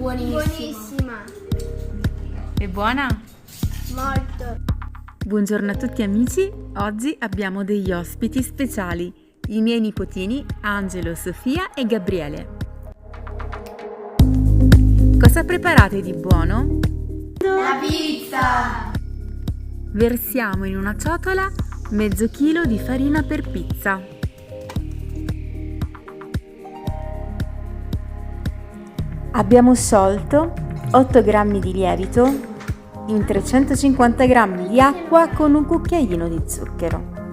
Buonissima. È buona? Molto. Buongiorno a tutti amici, oggi abbiamo degli ospiti speciali, i miei nipotini Angelo, Sofia e Gabriele. Cosa preparate di buono? La pizza. Versiamo in una ciotola mezzo chilo di farina per pizza. Abbiamo sciolto 8 g di lievito in 350 g di acqua con un cucchiaino di zucchero.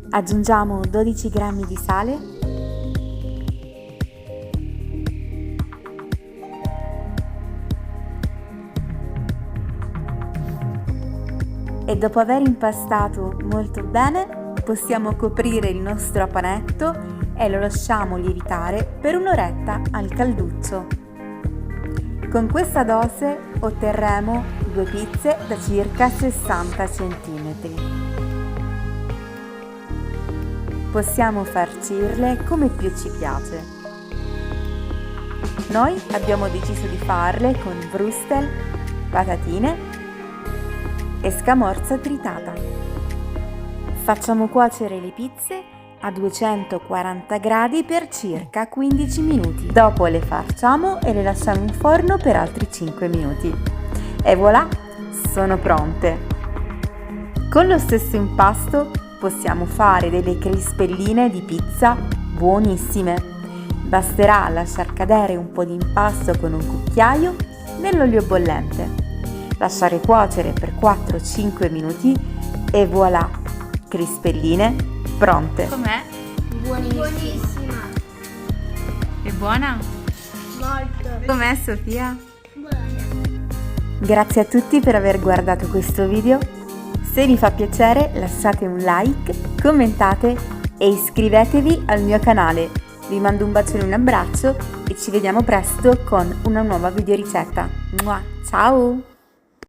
Aggiungiamo 12 g di sale e dopo aver impastato molto bene possiamo coprire il nostro panetto e lo lasciamo lievitare per un'oretta al calduccio. Con questa dose otterremo 2 pizze da circa 60 cm. Possiamo farcirle come più ci piace. Noi abbiamo deciso di farle con würstel, patatine e scamorza tritata. Facciamo cuocere le pizze a 240 gradi per circa 15 minuti. Dopo le farciamo e le lasciamo in forno per altri 5 minuti. E voilà, sono pronte! Con lo stesso impasto possiamo fare delle crispelline di pizza buonissime. Basterà lasciar cadere un po' di impasto con un cucchiaio nell'olio bollente, lasciare cuocere per 4-5 minuti e voilà, crispelline pronte. Com'è? Buonissima. È buona? Molto. Com'è Sofia? Buona. Grazie a tutti per aver guardato questo video. Se vi fa piacere lasciate un like, commentate e iscrivetevi al mio canale. Vi mando un bacione e un abbraccio e ci vediamo presto con una nuova videoricetta. Ciao!